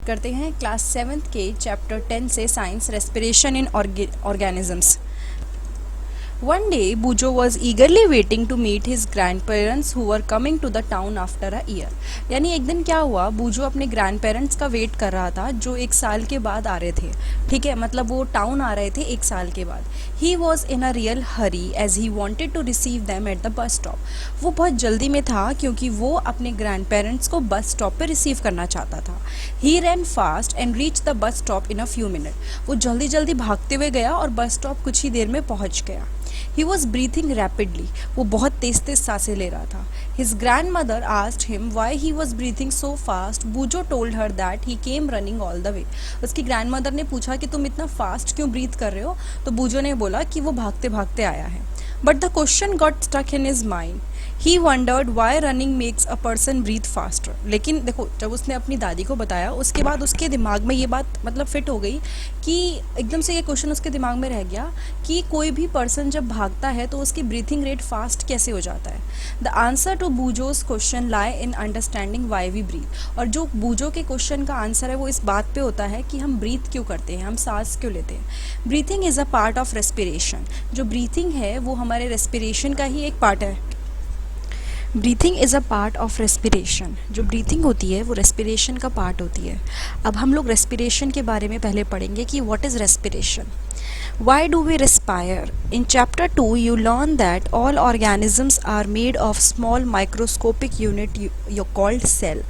करते हैं class 7th के चैप्टर 10 से science respiration in organisms. One day, Bujo was eagerly waiting to meet his grandparents who were coming to the town after a year। यानी एक दिन क्या हुआ, बूजो अपने ग्रैंड पेरेंट्स का वेट कर रहा था जो 1 साल के बाद आ रहे थे। ठीक है, मतलब वो टाउन आ रहे थे 1 साल के बाद। He was in a real hurry as he wanted to receive them at the bus stop. वो बहुत जल्दी में था क्योंकि वो अपने ग्रैंड पेरेंट्स को बस स्टॉप पर रिसीव करना चाहता था। He ran fast and reach the bus stop in a few minute. वो जल्दी जल्दी भागते हुए गया और बस स्टॉप कुछ ही देर में पहुंच गया। He was breathing rapidly। वो बहुत तेज तेज सांसें ले रहा था। His grandmother asked him why he was breathing so fast। Bujo told her that he came running all the way। उसकी ग्रैंडमदर ने पूछा कि तुम इतना फास्ट क्यों ब्रीथ कर रहे हो, तो बूजो ने बोला कि वो भागते भागते आया है। But the question got stuck in his mind। He wondered why running makes a person breathe faster। लेकिन देखो, जब उसने अपनी दादी को बताया उसके बाद उसके दिमाग में ये बात मतलब फिट हो गई कि एकदम से ये क्वेश्चन उसके दिमाग में रह गया कि कोई भी पर्सन जब भागता है तो उसकी ब्रीथिंग रेट फास्ट कैसे हो जाता है। The answer to Boojho's question lie in understanding why we breathe. और जो बूजो के क्वेश्चन का आंसर है वो इस बात पे होता है कि हम ब्रीथ क्यों करते हैं, हम सांस क्यों लेते हैं। Breathing is a part of respiration. जो ब्रीथिंग है वो हमारे रेस्पिरेशन का ही एक पार्ट है। Breathing is a part of respiration. जो ब्रीथिंग होती है वो रेस्पिरेशन का पार्ट होती है। अब हम लोग रेस्पिरेशन के बारे में पहले पढ़ेंगे कि what is respiration. Why do we respire? In chapter 2 you learn that all organisms are made of small microscopic unit you called cell।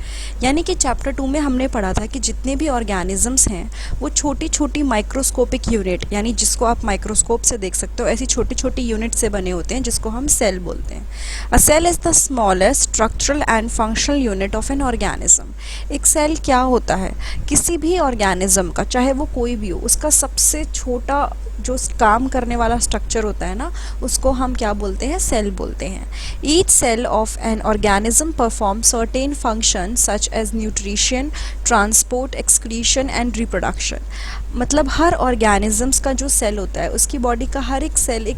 यानी कि चैप्टर 2 में हमने पढ़ा था कि जितने भी ऑर्गेनिजम्स हैं वो छोटी छोटी माइक्रोस्कोपिक यूनिट, यानी जिसको आप माइक्रोस्कोप से देख सकते हो, ऐसी छोटी छोटी यूनिट से बने होते हैं जिसको हम सेल बोलते हैं। A cell is the smallest structural and functional unit of an organism. एक सेल क्या होता है, किसी भी ऑर्गेनिज्म का, चाहे वो कोई भी हो, उसका सबसे छोटा जो काम करने वाला स्ट्रक्चर होता है ना, उसको हम क्या बोलते हैं, सेल बोलते हैं। Each cell of an organism perform certain function such as nutrition, transport, excretion and reproduction. मतलब हर ऑर्गेनिजम्स का जो सेल होता है, उसकी बॉडी का हर एक सेल एक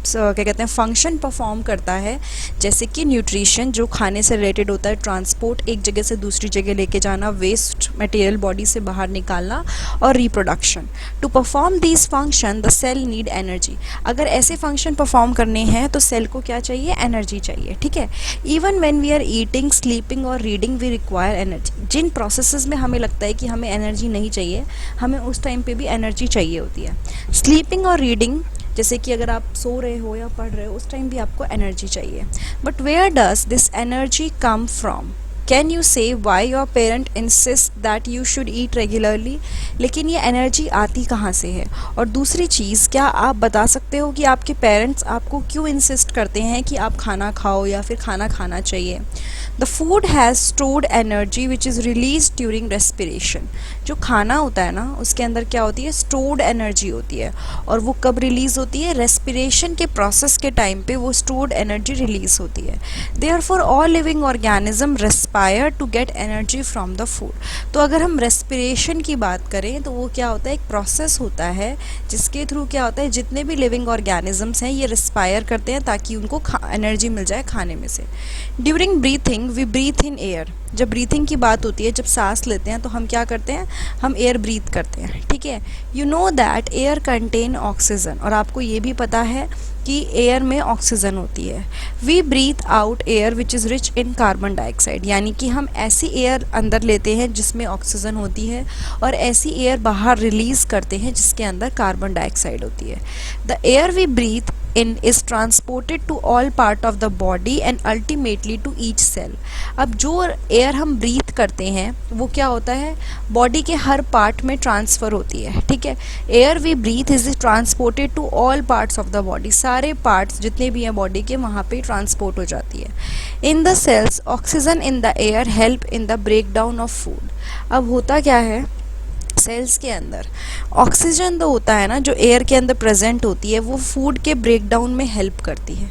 क्या कहते हैं, फंक्शन परफॉर्म करता है। जैसे कि न्यूट्रिशन जो खाने से रिलेटेड होता है, ट्रांसपोर्ट एक जगह से दूसरी जगह लेके जाना, वेस्ट मटेरियल बॉडी से बाहर निकालना, और reproduction. To perform this function the cell need energy. अगर ऐसे फंक्शन परफॉर्म करने हैं तो सेल को क्या चाहिए, एनर्जी चाहिए। ठीक है, even when we are eating, sleeping और रीडिंग वी रिक्वायर एनर्जी। जिन प्रोसेसेस में हमें लगता है कि हमें एनर्जी नहीं चाहिए, हमें उस टाइम पे भी एनर्जी चाहिए होती है। स्लीपिंग और रीडिंग, जैसे कि अगर आप सो रहे हो या पढ़ रहे हो, उस टाइम भी आपको एनर्जी चाहिए। But where does this energy come from? Can you say why your parent insist that you should eat regularly? लेकिन ये एनर्जी आती कहाँ से है? और दूसरी चीज़, क्या आप बता सकते हो कि आपके पेरेंट्स आपको क्यों इंसिस्ट करते हैं कि आप खाना खाओ या फिर खाना खाना चाहिए? The food has stored energy which is release during respiration. जो खाना होता है ना, उसके अंदर क्या होती है, स्टोर्ड एनर्जी होती है। और वो कब रिलीज़ होती है, रेस्पिरेशन के प्रोसेस के टाइम पे वो स्टोर्ड एनर्जी रिलीज़ होती है। Therefore all living organism respire to get energy from the food. तो अगर हम रेस्पिरेशन की बात करें तो वो क्या होता है, एक प्रोसेस होता है जिसके थ्रू क्या होता है, जितने भी लिविंग ऑर्गेनिजम्स हैं ये रेस्पायर करते हैं ताकि उनको एनर्जी मिल जाए खाने में से। During breathing we breathe in air. जब ब्रीथिंग की बात होती है, जब सांस लेते हैं तो हम क्या करते हैं, हम एयर ब्रीथ करते हैं। ठीक है, you know that air contain oxygen. और आपको ये भी पता है कि एयर में ऑक्सीजन होती है। We breathe out air which is rich in carbon dioxide. यानी कि हम ऐसी एयर अंदर लेते हैं जिसमें ऑक्सीजन होती है और ऐसी एयर बाहर रिलीज़ करते हैं जिसके अंदर कार्बन डाइऑक्साइड होती है। The air we breathe in is transported to all part of the body and ultimately to each cell। अब जो एयर हम ब्रीथ करते हैं वो क्या होता है, बॉडी के हर पार्ट में ट्रांसफ़र होती है। ठीक है, air we breathe is transported to all parts of the body. सारे पार्ट्स जितने भी हैं बॉडी के, वहाँ पे ट्रांसपोर्ट हो जाती है। In the cells oxygen in the air help in the break down of food. अब होता क्या है, सेल्स के अंदर ऑक्सीजन तो होता है ना, जो एयर के अंदर प्रेजेंट होती है, वो फूड के ब्रेक डाउन में हेल्प करती है।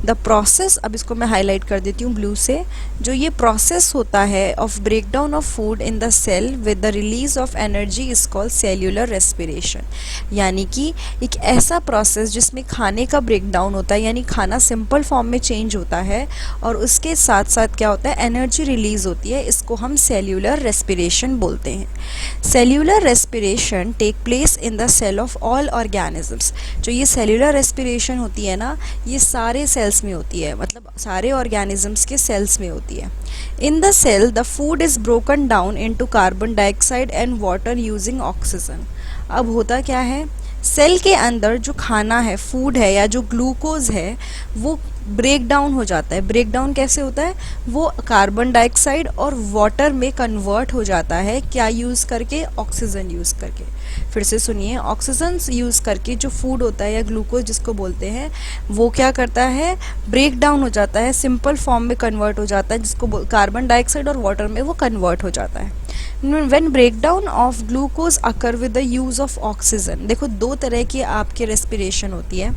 द प्रोसेस, अब इसको मैं हाईलाइट कर देती हूँ ब्लू से, जो ये प्रोसेस होता है of break down of food in the cell with the release of energy is called cellular respiration. यानी कि एक ऐसा प्रोसेस जिसमें खाने का ब्रेक डाउन होता है, यानी खाना सिंपल फॉर्म में चेंज होता है और उसके साथ साथ क्या होता है, एनर्जी रिलीज होती है, इसको हम सेल्यूलर रेस्पिरेशन बोलते हैं। Cellular respiration take place in the cell of all organisms. जो ये सेल्यूलर रेस्पिरेशन होती है ना, ये सारे सेल्स में होती है, मतलब सारे ऑर्गेनिजम्स के सेल्स में होती है। In the cell the food is broken down into carbon dioxide and water using oxygen. अब होता क्या है, सेल के अंदर जो खाना है, फूड है या जो ग्लूकोज है, वो ब्रेक डाउन हो जाता है। ब्रेक डाउन कैसे होता है, वो कार्बन डाइऑक्साइड और वाटर में कन्वर्ट हो जाता है। क्या यूज़ करके, ऑक्सीजन यूज़ करके। फिर से सुनिए, ऑक्सीजन यूज़ करके जो फूड होता है या ग्लूकोज जिसको बोलते हैं, वो क्या करता है, ब्रेक डाउन हो जाता है, सिंपल फॉर्म में कन्वर्ट हो जाता है, जिसको कार्बन डाइऑक्साइड और वाटर में वो कन्वर्ट हो जाता है। When breakdown of glucose occur with the use of oxygen, देखो दो तरह की आपके रेस्पिरेशन होती है।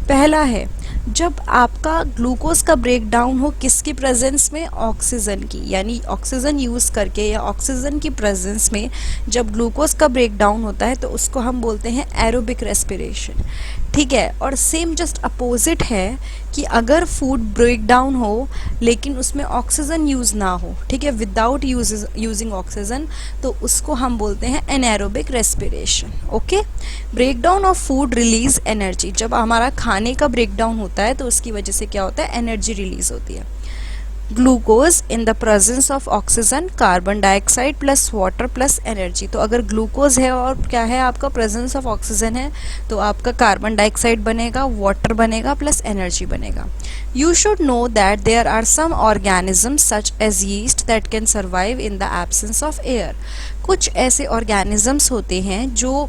पहला है जब आपका ग्लूकोज का ब्रेक डाउन हो, किसकी प्रेजेंस में, ऑक्सीजन की, यानी ऑक्सीजन यूज़ करके या ऑक्सीजन की प्रेजेंस में जब ग्लूकोज का ब्रेक डाउन होता है तो उसको हम बोलते हैं एरोबिक रेस्पिरेशन। ठीक है, और सेम जस्ट अपोजिट है कि अगर फूड ब्रेक डाउन हो लेकिन उसमें ऑक्सीजन यूज़ ना हो, ठीक है, विदाउट यूजिंग ऑक्सीजन, तो उसको हम बोलते हैं anaerobic respiration. Okay, break down of food release energy. जब हमारा खाने का ब्रेक डाउन होता है तो उसकी वजह से क्या होता है, एनर्जी रिलीज होती है। Glucose in the presence of oxygen, carbon dioxide plus water plus energy. तो अगर ग्लूकोज है और क्या है आपका, प्रेजेंस ऑफ ऑक्सीजन है, तो आपका कार्बन डाइऑक्साइड बनेगा, वाटर बनेगा प्लस एनर्जी बनेगा। You should know that there are some organism such as yeast that can survive in the absence of air. कुछ ऐसे ऑर्गेनिजम्स होते हैं जो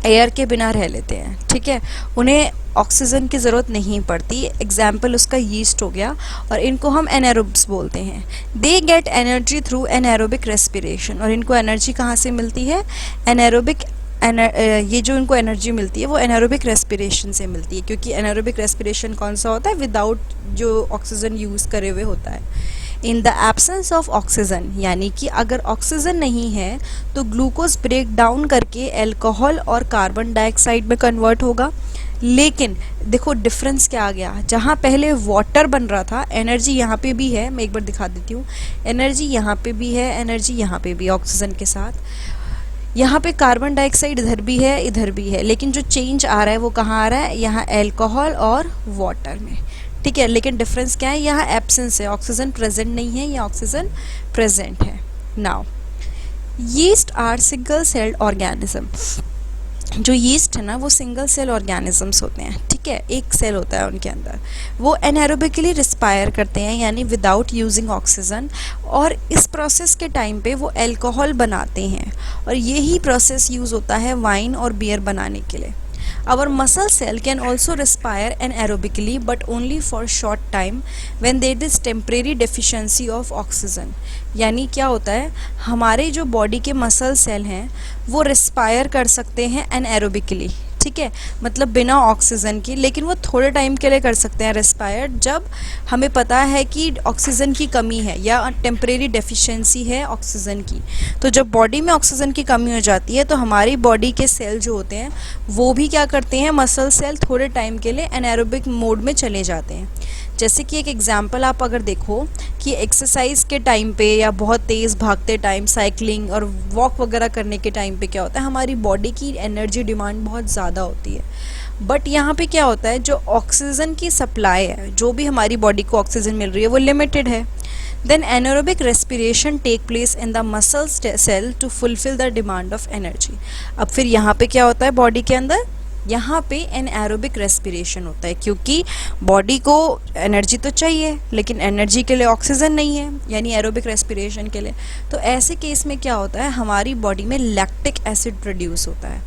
एयर के बिना रह लेते हैं, ठीक है, उन्हें ऑक्सीजन की ज़रूरत नहीं पड़ती। एग्जाम्पल उसका यीस्ट हो गया, और इनको हम एनारोब्स बोलते हैं। They get energy through anaerobic respiration. और इनको एनर्जी कहाँ से मिलती है, एनारोबिक ये जो इनको एनर्जी मिलती है वो एनारोबिक रेस्पिरेशन से मिलती है, क्योंकि एनारोबिक रेस्पिरेशन कौन सा होता है, विदाउट जो ऑक्सीजन यूज़ करे हुए होता है। In the absence of oxygen, यानी कि अगर ऑक्सीजन नहीं है तो ग्लूकोज ब्रेक डाउन करके एल्कोहल और कार्बन डाइऑक्साइड में कन्वर्ट होगा। लेकिन देखो डिफरेंस क्या आ गया, जहाँ पहले वाटर बन रहा था, एनर्जी यहाँ पे भी है, मैं एक बार दिखा देती हूँ, एनर्जी यहाँ पे भी है, एनर्जी यहाँ पे भी ऑक्सीजन के साथ, यहाँ पे कार्बन डाइऑक्साइड इधर भी है इधर भी है, लेकिन जो चेंज आ रहा है वो कहाँ आ रहा है, यहाँ एल्कोहल और वाटर में। ठीक है, लेकिन डिफरेंस क्या है, यहाँ एब्सेंस है, ऑक्सीजन प्रेजेंट नहीं है, यहाँ ऑक्सीजन प्रेजेंट है। Now yeast are single celled organism. जो यीस्ट है ना वो सिंगल सेल ऑर्गेनिजम्स होते हैं, ठीक है, एक सेल होता है उनके अंदर। वो एनारोबिकली रिस्पायर करते हैं, यानी विदाउट यूजिंग ऑक्सीजन, और इस प्रोसेस के टाइम पे वो अल्कोहल बनाते हैं, और यही प्रोसेस यूज़ होता है वाइन और बियर बनाने के लिए। Our muscle cell can also respire anaerobically but only for short time when there is temporary deficiency of oxygen। यानी क्या होता है, हमारे जो बॉडी के मसल सेल हैं वो रिस्पायर कर सकते हैं एनाएरोबिकली, ठीक है, मतलब बिना ऑक्सीजन की, लेकिन वो थोड़े टाइम के लिए कर सकते हैं रिस्पायर, जब हमें पता है कि ऑक्सीजन की कमी है या टेम्परेरी डेफिशिएंसी है ऑक्सीजन की। तो जब बॉडी में ऑक्सीजन की कमी हो जाती है तो हमारी बॉडी के सेल जो होते हैं वो भी क्या करते हैं, मसल सेल थोड़े टाइम के लिए एनाएरोबिक मोड में चले जाते हैं। जैसे कि एक एग्जांपल आप अगर देखो कि एक्सरसाइज के टाइम पे या बहुत तेज़ भागते टाइम, साइकिलिंग और वॉक वगैरह करने के टाइम पे क्या होता है, हमारी बॉडी की एनर्जी डिमांड बहुत ज़्यादा होती है, बट यहाँ पे क्या होता है, जो ऑक्सीजन की सप्लाई है, जो भी हमारी बॉडी को ऑक्सीजन मिल रही है वो लिमिटेड है। Then anaerobic respiration take place in the muscle cell to fulfil the demand of energy. अब फिर यहाँ पे क्या होता है बॉडी के अंदर, यहाँ पे एनारोबिक रेस्पिरेशन होता है, क्योंकि बॉडी को एनर्जी तो चाहिए लेकिन एनर्जी के लिए ऑक्सीजन नहीं है, यानी एरोबिक रेस्पिरेशन के लिए। तो ऐसे केस में क्या होता है, हमारी बॉडी में लैक्टिक एसिड प्रोड्यूस होता है।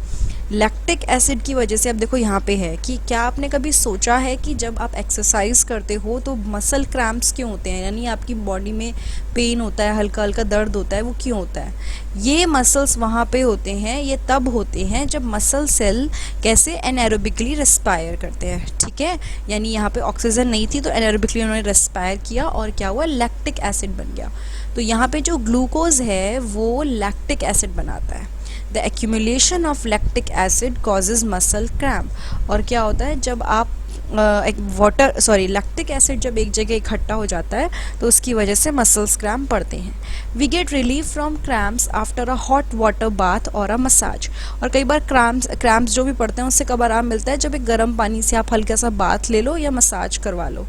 लैक्टिक एसिड की वजह से, अब देखो यहाँ पे है कि क्या आपने कभी सोचा है कि जब आप एक्सरसाइज करते हो तो मसल क्रैम्प्स क्यों होते हैं, यानी आपकी बॉडी में पेन होता है, हल्का हल्का दर्द होता है, वो क्यों होता है? ये मसल्स वहाँ पे होते हैं, ये तब होते हैं जब मसल सेल कैसे एनारोबिकली रेस्पायर करते हैं, ठीक है। यानी यहाँ पे ऑक्सीजन नहीं थी तो एनारोबिकली उन्होंने रेस्पायर किया और क्या हुआ, लैक्टिक एसिड बन गया। तो यहाँ पे जो ग्लूकोज है वो लैक्टिक एसिड बनाता है। The accumulation of lactic acid causes muscle cramp. और क्या होता है, जब आप लैक्टिक एसिड जब एक जगह इकट्ठा हो जाता है तो उसकी वजह से मसल्स क्रैम्प पड़ते हैं। We get relief from cramps after a hot water bath और अ मसाज। और कई बार क्रैम्प्स जो भी पड़ते हैं उससे कब आराम मिलता है, जब एक गर्म पानी से आप हल्का सा बाथ ले लो या मसाज करवा लो।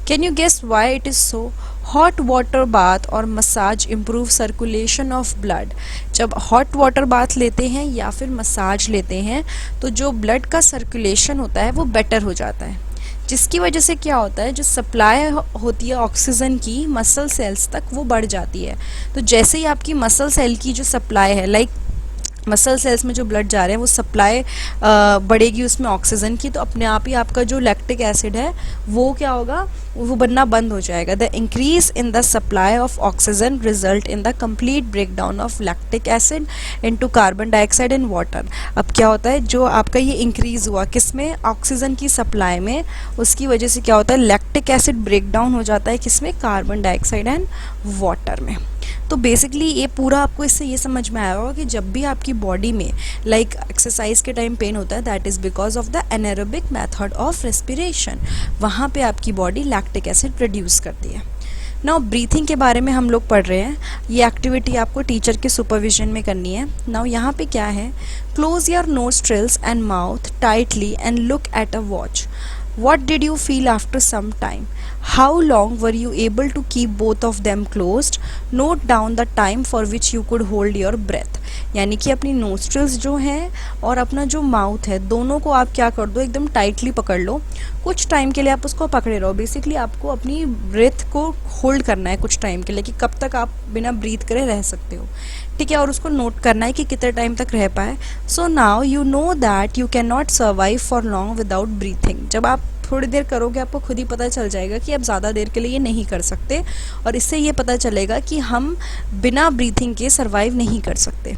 Can you guess why it is so? Hot water bath और massage improve circulation of blood. जब हॉट वाटर बाथ लेते हैं या फिर मसाज लेते हैं तो जो ब्लड का सर्कुलेशन होता है वो बेटर हो जाता है, जिसकी वजह से क्या होता है, जो सप्लाई होती है ऑक्सीजन की मसल सेल्स तक वो बढ़ जाती है। तो जैसे ही आपकी मसल सेल की जो सप्लाई है, लाइक मसल सेल्स में जो ब्लड जा रहे हैं वो सप्लाई बढ़ेगी उसमें ऑक्सीजन की, तो अपने आप ही आपका जो लैक्टिक एसिड है वो क्या होगा, वो बनना बंद हो जाएगा। The increase in the supply of oxygen result in the complete breakdown of lactic acid into carbon dioxide and water. अब क्या होता है, जो आपका ये इंक्रीज हुआ किसमें, ऑक्सीजन की सप्लाई में, उसकी वजह से क्या होता है, लैक्टिक एसिड ब्रेकडाउन हो जाता है किसमें, कार्बन डाइऑक्साइड एंड वाटर में। तो बेसिकली ये पूरा आपको इससे ये समझ में आया होगा कि जब भी आपकी बॉडी में लाइक एक्सरसाइज के टाइम पेन होता है, that is because of the anaerobic method of respiration. वहाँ पे आपकी बॉडी लैक्टिक एसिड प्रोड्यूस करती है। नाउ ब्रीथिंग के बारे में हम लोग पढ़ रहे हैं, ये एक्टिविटी आपको टीचर के सुपरविजन में करनी है। नाउ यहाँ पे क्या है, close your nostrils and mouth tightly and look at a watch. What did you feel after some time? How long were you able to keep both of them closed? Note down the time for which you could hold your breath. यानी कि अपनी nostrils जो हैं और अपना जो mouth है दोनों को आप क्या कर दो, एकदम टाइटली पकड़ लो। कुछ टाइम के लिए आप उसको पकड़े रहो। बेसिकली आपको अपनी ब्रेथ को होल्ड करना है कुछ टाइम के लिए कि कब तक आप बिना ब्रीथ करे रह सकते हो, ठीक है। और उसको नोट करना है कि कितने टाइम तक रह पाए। So now you know that you can not survive for long without breathing. जब आप थोड़ी देर करोगे आपको खुद ही पता चल जाएगा कि आप ज़्यादा देर के लिए ये नहीं कर सकते, और इससे ये पता चलेगा कि हम बिना ब्रीथिंग के सर्वाइव नहीं कर सकते।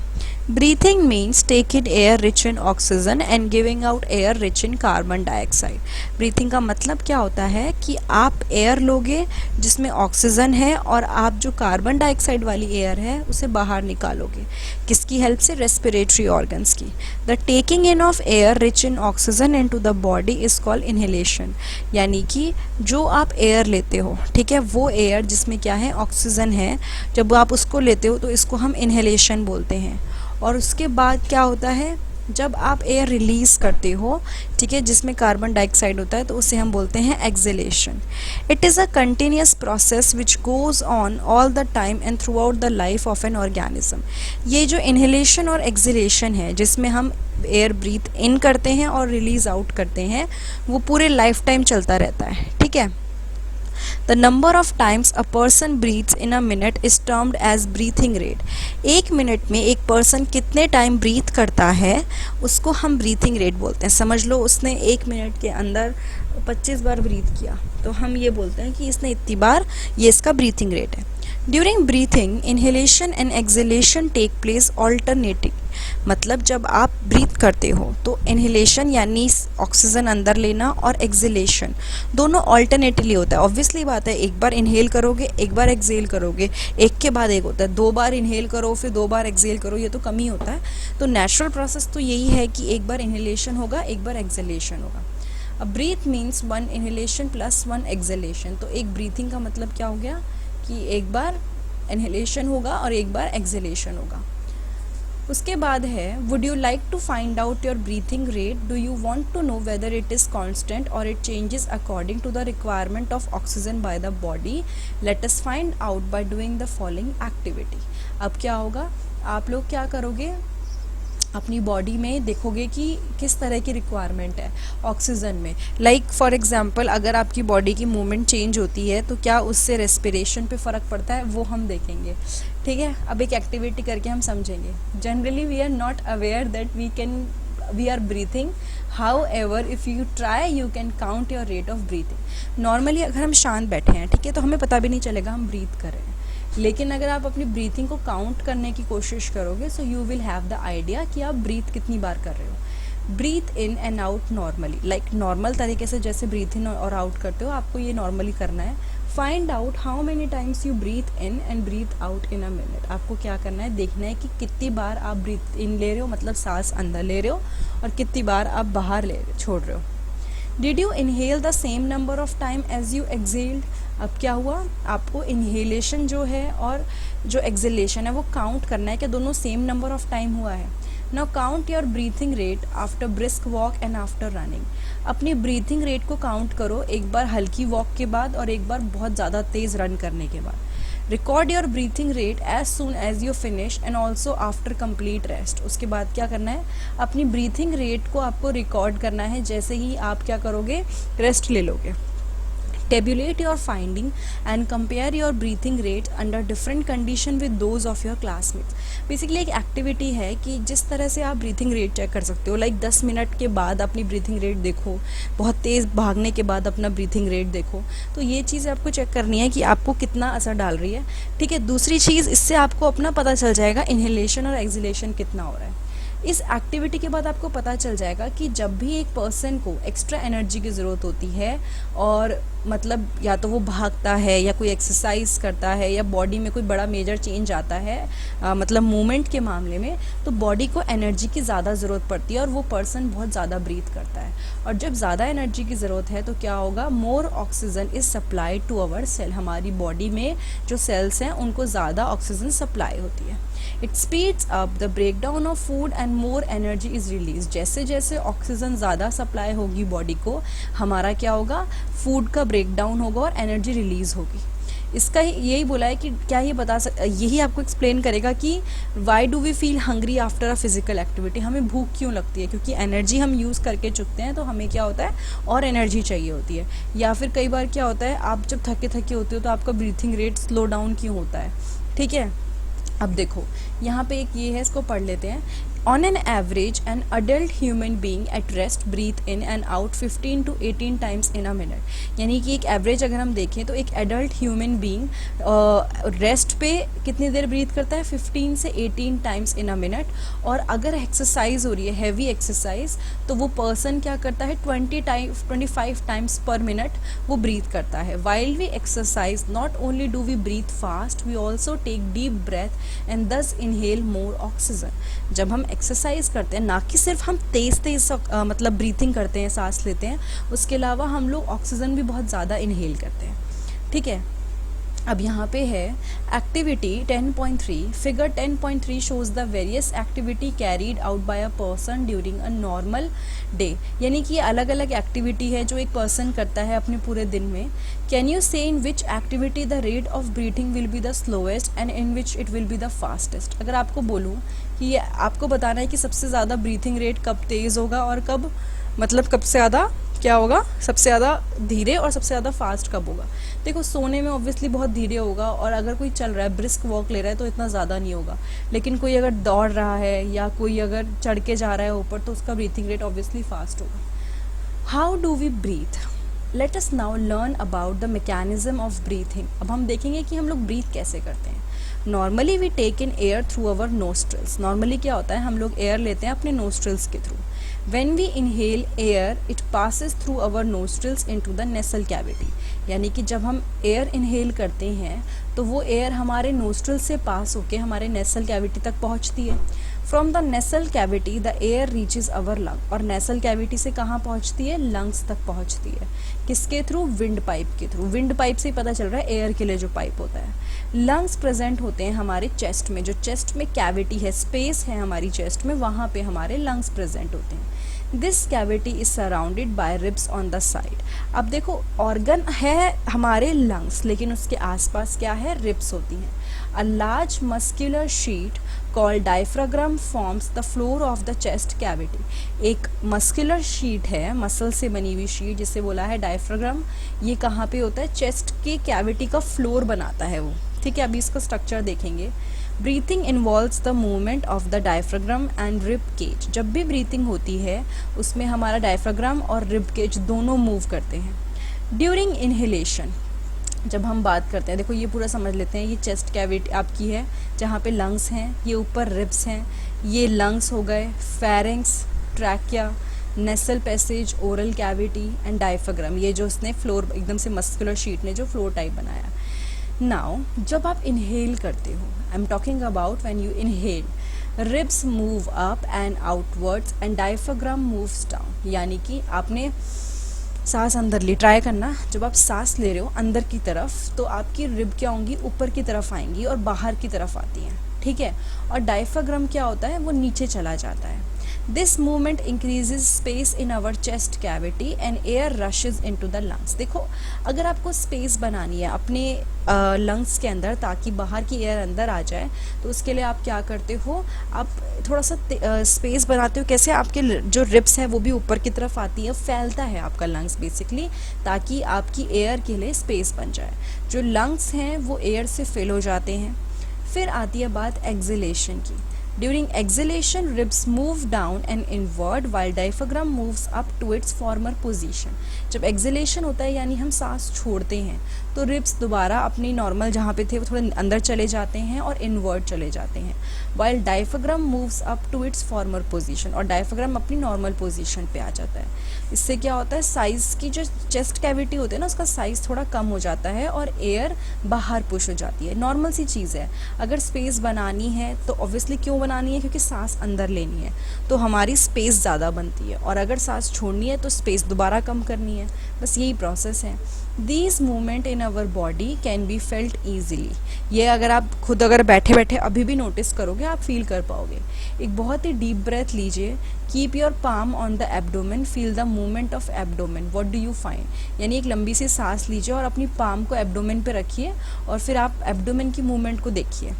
Breathing means taking air rich in oxygen and giving out air rich in carbon dioxide. Breathing का मतलब क्या होता है कि आप एयर लोगे जिसमें ऑक्सीजन है और आप जो कार्बन डाइऑक्साइड वाली एयर है उसे बाहर निकालोगे। किसकी हेल्प से? रेस्पिरेटरी ऑर्गन्स की। The taking in of air rich in oxygen into the body is called inhalation. यानी कि जो आप एयर लेते हो, ठीक है, वो एयर जिसमें क्या है, ऑक्सीजन है, जब आप उसको लेते हो तो इसको हम इनहेलेशन बोलते हैं। और उसके बाद क्या होता है, जब आप एयर रिलीज़ करते हो, ठीक है, जिसमें कार्बन डाइऑक्साइड होता है, तो उसे हम बोलते हैं exhalation. It is a continuous process which goes on all the time and through out the life of an organism. ये जो इनहेलेशन और एक्सहेलेशन है जिसमें हम एयर ब्रीथ इन करते हैं और रिलीज़ आउट करते हैं, वो पूरे लाइफ टाइम चलता रहता है, ठीक है। The number of times a person breathes in a minute is termed as breathing rate. एक मिनट में एक पर्सन कितने टाइम ब्रीथ करता है उसको हम ब्रीथिंग रेट बोलते हैं। समझ लो उसने एक मिनट के अंदर 25 बार ब्रीथ किया तो हम ये बोलते हैं कि इसने इतनी बार, ये इसका ब्रीथिंग रेट है। During breathing inhalation and exhalation take place alternative. मतलब जब आप ब्रीथ करते हो तो इनहेलेशन यानी ऑक्सीजन अंदर लेना और एक्सहेलेशन दोनों ऑल्टरनेटिवली होता है। ऑब्वियसली बात है, एक बार इनहेल करोगे एक बार एक्सहेल करोगे, एक के बाद एक होता है। 2 बार इनहेल करो फिर 2 बार एक्सहेल करो, ये तो कम ही होता है। तो नेचुरल प्रोसेस तो यही है कि एक बार इनहेलेशन होगा एक बार एक्सहेलेशन होगा। अब breath means 1 inhalation plus 1 exhalation. तो एक ब्रीथिंग का मतलब क्या हो गया कि एक बार इनहेलेशन होगा और एक बार एक्सहेलेशन होगा। उसके बाद है, would you like to find out your breathing rate? Do you want to know whether it is constant और it changes according to the requirement of oxygen by the body? Let us find out by doing the following activity. अब क्या होगा, आप लोग क्या करोगे, अपनी body में देखोगे कि किस तरह की रिक्वायरमेंट है ऑक्सीजन में। लाइक फॉर एग्जांपल अगर आपकी बॉडी की मूवमेंट चेंज होती है तो क्या उससे रेस्पिरेशन पे फ़र्क पड़ता है, वो हम देखेंगे, ठीक है। अब एक एक्टिविटी करके हम समझेंगे। Generally we are not aware that we can we are breathing. However, if you try, you can count your rate of breathing. Normally अगर हम शांत बैठे हैं, ठीक है, तो हमें पता भी नहीं चलेगा हम ब्रीथ कर रहे हैं. लेकिन अगर आप अपनी ब्रीथिंग को काउंट करने की कोशिश करोगे, so you will have the idea कि आप ब्रीथ कितनी बार कर रहे हो. Breathe in and out normally, like normal तरीके से जैसे ब्रीथ इन और आउट करते हो, आपको ये नॉर्मली करना है. Find out how many times you breathe in and breathe out in a minute. आपको क्या करना है, देखना है कि कितनी बार आप ब्रीथ इन ले रहे हो, मतलब सांस अंदर ले रहे हो, और कितनी बार आप बाहर छोड़ रहे हो. Did you inhale the same number of time as you exhaled. अब क्या हुआ, आपको इनहेलेशन जो है और जो एक्सेलेशन है वो काउंट करना है कि दोनों सेम नंबर ऑफ टाइम हुआ है. Now count your breathing rate after brisk walk and after running. अपनी ब्रीथिंग रेट को काउंट करो, एक बार हल्की वॉक के बाद और एक बार बहुत ज़्यादा तेज़ रन करने के बाद. Record your breathing rate as soon as you finish and also after complete rest. उसके बाद क्या करना है, अपनी ब्रीथिंग रेट को आपको रिकॉर्ड करना है जैसे ही आप क्या करोगे, रेस्ट ले लोगे. Tabulate your finding and compare your breathing rate under different condition with those of your classmates. Basically एक एक्टिविटी है कि जिस तरह से आप ब्रीथिंग रेट चेक कर सकते हो, लाइक 10 मिनट के बाद अपनी ब्रीथिंग रेट देखो, बहुत तेज़ भागने के बाद अपना ब्रीथिंग रेट देखो. तो ये चीज़ आपको चेक करनी है कि आपको कितना असर डाल रही है. ठीक है, दूसरी चीज़, इससे आपको अपना पता चल जाएगा इनहेलेशन और एक्सहेलेशन कितना हो रहा है. इस एक्टिविटी के बाद आपको पता चल जाएगा कि जब भी एक पर्सन को एक्स्ट्रा एनर्जी की ज़रूरत होती है, और मतलब या तो वो भागता है या कोई एक्सरसाइज करता है या बॉडी में कोई बड़ा मेजर चेंज आता है, मतलब मूवमेंट के मामले में, तो बॉडी को एनर्जी की ज़्यादा ज़रूरत पड़ती है और वो पर्सन बहुत ज़्यादा ब्रीथ करता है. और जब ज़्यादा एनर्जी की ज़रूरत है तो क्या होगा, more oxygen is supplied to our cell. हमारी बॉडी में जो सेल्स हैं उनको ज़्यादा ऑक्सीजन सप्लाई होती है. It speeds up the break down of food and more energy is release. जैसे जैसे ऑक्सीजन ज़्यादा सप्लाई होगी बॉडी को, हमारा क्या होगा, फूड का ब्रेक डाउन होगा और एनर्जी रिलीज़ होगी. इसका यही बोला है कि क्या ये यही आपको एक्सप्लेन करेगा कि why do we feel hungry after a physical activity. हमें भूख क्यों लगती है, क्योंकि एनर्जी हम यूज़ करके चुकते हैं, तो हमें क्या होता है और एनर्जी चाहिए होती है. या फिर कई बार क्या होता है, आप जब थके थके होते हो तो आपका ब्रीथिंग रेट स्लो डाउन क्यों होता है. ठीक है, अब देखो यहाँ पे एक ये है, इसको पढ़ लेते हैं. On an average, an adult human being at rest breathe in and out 15 to 18 times in a minute. यानी कि एक एवरेज अगर हम देखें तो एक एडल्ट ह्यूमन बीइंग रेस्ट पे कितनी देर ब्रीथ करता है, 15 से 18 टाइम्स इन अ मिनट. और अगर एक्सरसाइज हो रही है, हैवी एक्सरसाइज, तो वो पर्सन क्या करता है, 25 टाइम्स पर मिनट वो ब्रीथ करता है. While we exercise not only do we breathe fast, we also take deep breath and thus inhale more oxygen. जब हम एक्सरसाइज करते हैं, ना कि सिर्फ हम तेज़ मतलब ब्रीथिंग करते हैं, सांस लेते हैं, उसके अलावा हम लोग ऑक्सीजन भी बहुत ज़्यादा इनहेल करते हैं. ठीक है, अब यहाँ पे है activity 10.3. Figure 10.3 shows the various activity carried out by a person during a normal day. यानी कि अलग अलग एक्टिविटी है जो एक पर्सन करता है अपने पूरे दिन में. Can you say in which activity the rate of breathing will be the slowest and in which it will be the fastest. अगर आपको बोलूँ कि ये आपको बताना है कि सबसे ज़्यादा ब्रीथिंग रेट कब तेज़ होगा और कब, मतलब कब से ज़्यादा क्या होगा, सबसे ज़्यादा धीरे और सबसे ज़्यादा फास्ट कब होगा. देखो, सोने में ऑब्वियसली बहुत धीरे होगा, और अगर कोई चल रहा है, ब्रिस्क वॉक ले रहा है, तो इतना ज़्यादा नहीं होगा. लेकिन कोई अगर दौड़ रहा है या कोई अगर चढ़ के जा रहा है ऊपर, तो उसका ब्रीथिंग रेट ऑब्वियसली फास्ट होगा. How do we breathe. Let us now learn about the mechanism of breathing. अब हम देखेंगे कि हम लोग ब्रीथ कैसे करते हैं. Normally we take in air through our nostrils. Normally क्या होता है, हम लोग एयर लेते हैं अपने नोस्ट्रल्स के through. When we inhale air, it passes through our nostrils into the nasal cavity. यानी कि जब हम एयर इनहेल करते हैं तो वो एयर हमारे नोस्ट्रल से पास होके हमारे नेसल कैविटी तक पहुंचती है. From the nasal cavity the air reaches our lung. और नेसल कैविटी से कहाँ पहुंचती है, लंग्स तक पहुंचती है. किसके थ्रू, विंड पाइप के थ्रू. विंड पाइप से ही पता चल रहा है एयर के लिए जो पाइप होता है. लंग्स प्रेजेंट होते हैं हमारे चेस्ट में. जो चेस्ट में कैविटी है, स्पेस है हमारी चेस्ट में, वहाँ पे हमारे लंग्स प्रेजेंट होते हैं. This cavity is surrounded by ribs on the side. अब देखो, ऑर्गन है हमारे लंग्स, लेकिन उसके आसपास क्या है, रिब्स होती हैं. A large muscular sheet called diaphragm forms the floor of the chest cavity. एक मस्कुलर शीट है, मसल से बनी हुई शीट, जिसे बोला है डायफ्राग्राम. ये कहाँ पे होता है, चेस्ट के कैविटी का फ्लोर बनाता है वो. ठीक है, अभी इसका स्ट्रक्चर देखेंगे. Breathing involves the movement of the diaphragm and rib cage. जब भी ब्रीथिंग होती है उसमें हमारा डायफ्राग्राम और रिब केज दोनों मूव करते हैं। ड्यूरिंग इनहेलेशन, जब हम बात करते हैं, देखो ये पूरा समझ लेते हैं, ये चेस्ट कैविटी आपकी है जहाँ पे लंग्स हैं, ये ऊपर रिब्स हैं, ये लंग्स हो गए, pharynx, trachea, nasal passage, oral cavity and diaphragm, ये जो उसने फ्लोर एकदम से मस्कुलर शीट ने जो फ्लोर टाइप बनाया। नाउ जब आप इनहेल करते हो, I am talking about when you inhale, ribs move up and outwards and diaphragm moves down. यानी कि आपने सांस अंदर ली, ट्राई करना, जब आप सांस ले रहे हो अंदर की तरफ तो आपकी रिब क्या होंगी, ऊपर की तरफ आएंगी और बाहर की तरफ आती हैं, ठीक है। और डायफ्राग्राम क्या होता है, वो नीचे चला जाता है। This movement increases space in our chest cavity and air rushes into the lungs. देखो अगर आपको स्पेस बनानी है अपने लंग्स के अंदर ताकि बाहर की एयर अंदर आ जाए, तो उसके लिए आप क्या करते हो, आप थोड़ा सा स्पेस बनाते हो। कैसे, आपके जो रिब्स हैं वो भी ऊपर की तरफ आती है, फैलता है आपका लंग्स बेसिकली, ताकि आपकी एयर के लिए स्पेस बन जाए। जो लंग्स हैं वो एयर से फिल हो जाते हैं। फिर आती है बात एक्सहेलेशन की। During exhalation, ribs move down and inward while diaphragm moves up to its former position. जब exhalation होता है यानी हम सांस छोड़ते हैं तो रिब्स दोबारा अपनी नॉर्मल जहाँ पे थे वो थोड़े अंदर चले जाते हैं और इनवर्ड चले जाते हैं, while diaphragm moves up to its former position, और डायफ्राग्राम अपनी नॉर्मल पोजीशन पे आ जाता है। इससे क्या होता है, साइज़ की जो चेस्ट कैविटी होती है ना उसका साइज़ थोड़ा कम हो जाता है और एयर बाहर पुश हो जाती है। नॉर्मल सी चीज़ है। अगर स्पेस बनानी है तो ऑब्वियसली क्यों बनानी है, क्योंकि सांस अंदर लेनी है तो हमारी स्पेस ज़्यादा बनती है, और अगर सांस छोड़नी है तो स्पेस दोबारा कम करनी है। बस यही प्रोसेस है। These movements in our body can be felt easily. ये अगर आप खुद अगर बैठे बैठे अभी भी नोटिस करोगे आप फील कर पाओगे। एक बहुत ही डीप ब्रेथ लीजिए, keep your palm on the abdomen, feel the movement of abdomen, what do you find. यानी एक लंबी सी सांस लीजिए और अपनी पाम को एब्डोमेन पे रखिए और फिर आप एब्डोमेन की मूवमेंट को देखिए।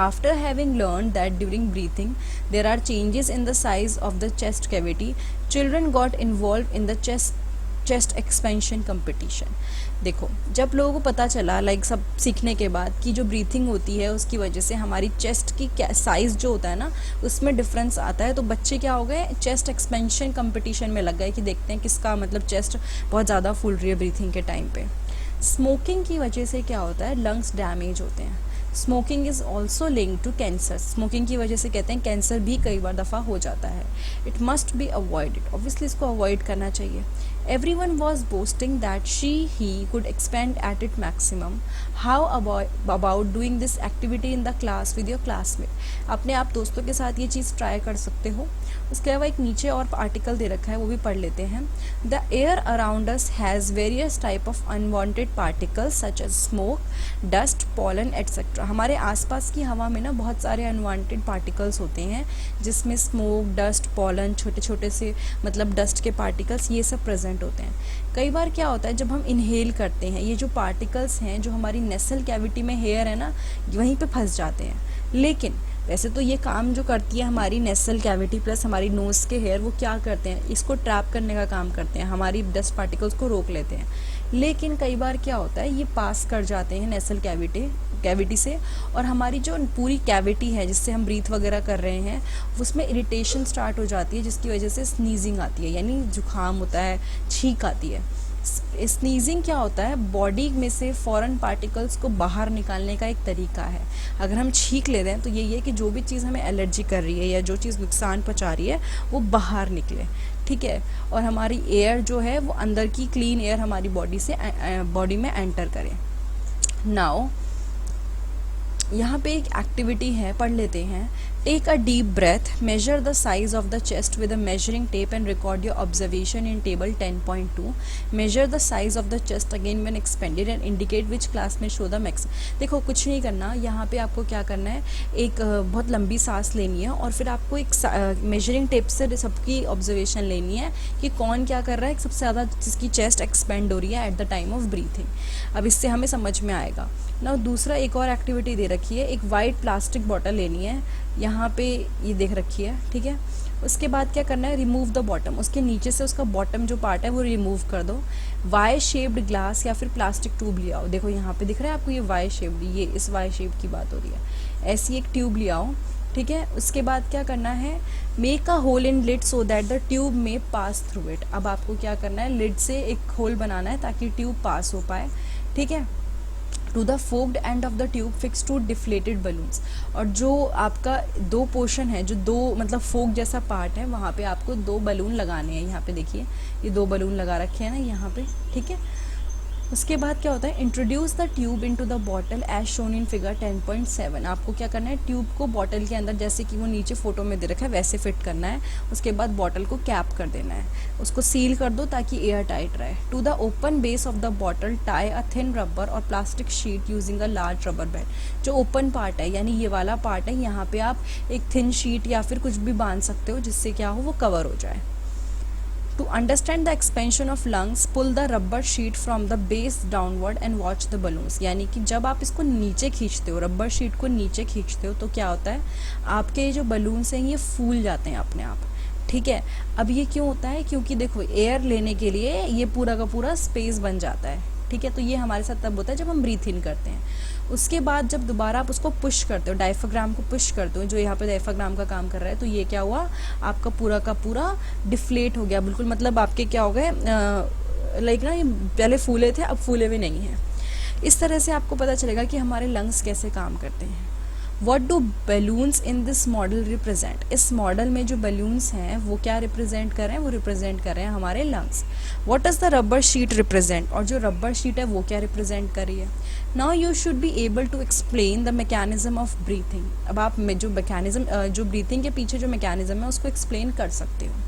After having learned that during breathing there are changes in the size of the chest cavity, children got involved in the chest expansion competition. देखो जब लोगों को पता चला सब सीखने के बाद कि जो ब्रीथिंग होती है उसकी वजह से हमारी चेस्ट की साइज़ जो होता है ना उसमें डिफरेंस आता है, तो बच्चे क्या हो गए, चेस्ट एक्सपेंशन कंपटीशन में लग गए कि देखते हैं किसका चेस्ट बहुत ज़्यादा फूल रही है ब्रीथिंग के टाइम पे। स्मोकिंग की वजह से क्या होता है, लंग्स डैमेज होते हैं। Smoking is also link to cancer. Smoking की वजह से कहते हैं कैंसर भी कई बार दफ़ा हो जाता है। It must be avoided, obviously इसको अवॉइड करना चाहिए। Everyone was boasting that he could expand at it maximum. How about doing this activity in the class with your classmate? अपने आप दोस्तों के साथ ये चीज़ ट्राई कर सकते हो। उसके अलावा एक नीचे और आर्टिकल दे रखा है वो भी पढ़ लेते हैं। The air around us has various type of unwanted particles such as smoke, dust, pollen, etc. हमारे आसपास की हवा में ना बहुत सारे unwanted particles होते हैं जिसमें स्मोक, डस्ट, पॉलन, छोटे छोटे से डस्ट के पार्टिकल्स ये सब प्रेजेंट होते हैं। कई बार क्या होता है जब हम इनहेल करते हैं ये जो पार्टिकल्स हैं जो हमारी नेसल कैविटी में हेयर है ना वहीं पे फंस जाते हैं। लेकिन वैसे तो ये काम जो करती है हमारी नेसल कैविटी प्लस हमारी नोज़ के हेयर, वो क्या करते हैं, इसको ट्रैप करने का काम करते हैं, हमारी डस्ट पार्टिकल्स को रोक लेते हैं। लेकिन कई बार क्या होता है ये पास कर जाते हैं नेसल कैविटी से और हमारी जो पूरी कैविटी है जिससे हम ब्रीथ वगैरह कर रहे हैं उसमें इरिटेशन स्टार्ट हो जाती है जिसकी वजह से स्नीजिंग आती है, यानी जुकाम होता है, छींक आती है। स्नीजिंग क्या होता है, बॉडी में से फॉरेन पार्टिकल्स को बाहर निकालने का एक तरीका है। अगर हम छींक ले रहे हैं तो यही है कि जो भी चीज़ हमें एलर्जी कर रही है या जो चीज़ नुकसान पहुंचा रही है वो बाहर निकले, ठीक है, और हमारी एयर जो है वो अंदर की क्लीन एयर हमारी बॉडी में एंटर करे। नाउ यहाँ पे एक एक्टिविटी है, पढ़ लेते हैं। Take a deep breath, measure the size of the chest with a measuring tape and record your observation in table 10.2। Measure the size of the chest again when expanded and indicate which class में show the max. देखो कुछ नहीं करना, यहाँ पे आपको क्या करना है, एक बहुत लंबी सांस लेनी है और फिर आपको एक मेजरिंग टेप से सबकी ऑब्जर्वेशन लेनी है कि कौन क्या कर रहा है, सबसे ज़्यादा जिसकी चेस्ट एक्सपेंड हो रही है at the time of breathing. अब इससे हमें समझ में आएगा ना। दूसरा एक और एक्टिविटी दे रखी है, एक वाइट प्लास्टिक बॉटल लेनी है, यहाँ पे ये देख रखी है, ठीक है। उसके बाद क्या करना है, रिमूव द बॉटम, उसके नीचे से उसका बॉटम जो पार्ट है वो रिमूव कर दो। वाई शेप्ड ग्लास या फिर प्लास्टिक ट्यूब ले आओ, देखो यहाँ पे दिख रहा है आपको ये वाई शेप्ड, ये इस वाई शेप की बात हो रही है, ऐसी एक ट्यूब ले आओ, ठीक है। उसके बाद क्या करना है, make a hole in lid so that the tube में पास थ्रू इट। अब आपको क्या करना है, लिड से एक होल बनाना है ताकि ट्यूब पास हो पाए, ठीक है। To the forked end of the tube fix two deflated balloons, और जो आपका दो पोर्शन है, जो दो मतलब फोक जैसा पार्ट है, वहाँ पे आपको दो बलून लगाने हैं। यहाँ पे देखिए ये दो बलून लगा रखे हैं ना यहाँ पे, ठीक है। उसके बाद क्या होता है, introduce the tube into the bottle as shown in figure 10.7। आपको क्या करना है, ट्यूब को बॉटल के अंदर जैसे कि वो नीचे फोटो में दे रखा है वैसे फिट करना है। उसके बाद बॉटल को कैप कर देना है, उसको सील कर दो ताकि एयर टाइट रहे। To the open base of the bottle tie a thin rubber और plastic sheet using a large rubber band. जो ओपन पार्ट है यानी ये वाला पार्ट है, यहाँ पे आप एक थिन शीट या फिर कुछ भी बांध सकते हो जिससे क्या हो, वो कवर हो जाए। To understand the expansion of lungs, pull the rubber sheet from the base downward and watch the balloons। यानी कि जब आप इसको नीचे खींचते हो, रबर शीट को नीचे खींचते हो, तो क्या होता है, आपके जो बलून्स हैं ये फूल जाते हैं अपने आप, ठीक है। अब ये क्यों होता है, क्योंकि देखो एयर लेने के लिए ये पूरा का पूरा स्पेस बन जाता है, ठीक है। तो ये हमारे साथ तब होता है जब हम ब्रीथ इन करते हैं। उसके बाद जब दोबारा आप उसको पुश करते हो, डायफ्राम को पुश करते हो, जो यहाँ पे डायफ्राम का काम कर रहा है, तो ये क्या हुआ, आपका पूरा का पूरा डिफ्लेट हो गया बिल्कुल, मतलब आपके क्या हो गए, लाइक ना ये पहले फूले थे अब फूले हुए नहीं हैं। इस तरह से आपको पता चलेगा कि हमारे लंग्स कैसे काम करते हैं। What do balloons in this model represent. इस मॉडल में जो बलून्स हैं वो क्या रिप्रेजेंट कर रहे हैं, वो रिप्रेजेंट कर रहे हैं हमारे lungs. What does the rubber sheet represent, और जो रबर शीट है वो क्या रिप्रेजेंट कर रही है। Now you should be able to explain the mechanism of breathing. अब आप जो मैकेनिज्म, जो ब्रीथिंग के पीछे जो मैकेनिज्म है उसको एक्सप्लेन कर सकते हो।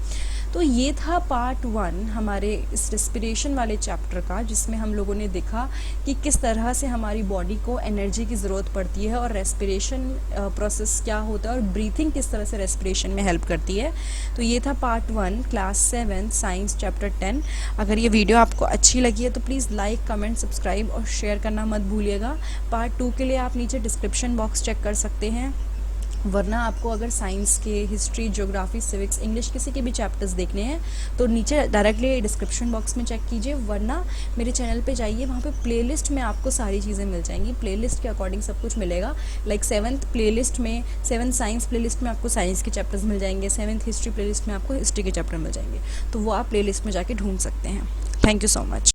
तो ये था पार्ट 1 हमारे इस रेस्पिरेशन वाले चैप्टर का, जिसमें हम लोगों ने देखा कि किस तरह से हमारी बॉडी को एनर्जी की ज़रूरत पड़ती है और रेस्पिरेशन प्रोसेस क्या होता है और ब्रीथिंग किस तरह से रेस्पिरेशन में हेल्प करती है। तो ये था पार्ट 1 क्लास 7 साइंस चैप्टर 10। अगर ये वीडियो आपको अच्छी लगी है तो प्लीज़ लाइक, कमेंट, सब्सक्राइब और शेयर करना मत भूलिएगा। पार्ट 2 के लिए आप नीचे डिस्क्रिप्शन बॉक्स चेक कर सकते हैं, वरना आपको अगर साइंस के, हिस्ट्री, ज्योग्राफी, सिविक्स, इंग्लिश किसी के भी चैप्टर्स देखने हैं तो नीचे डायरेक्टली डिस्क्रिप्शन बॉक्स में चेक कीजिए, वरना मेरे चैनल पे जाइए, वहाँ पे प्लेलिस्ट में आपको सारी चीज़ें मिल जाएंगी। प्लेलिस्ट के अकॉर्डिंग सब कुछ मिलेगा। लाइक 7th प्लेलिस्ट में, 7 साइंस प्लेलिस्ट में आपको साइंस के चैप्टर्स मिल जाएंगे, 7th हिस्ट्री प्लेलिस्ट में आपको हिस्ट्री के चैप्टर मिल जाएंगे, तो वो आप प्लेलिस्ट में जाके ढूंढ सकते हैं। Thank you so much.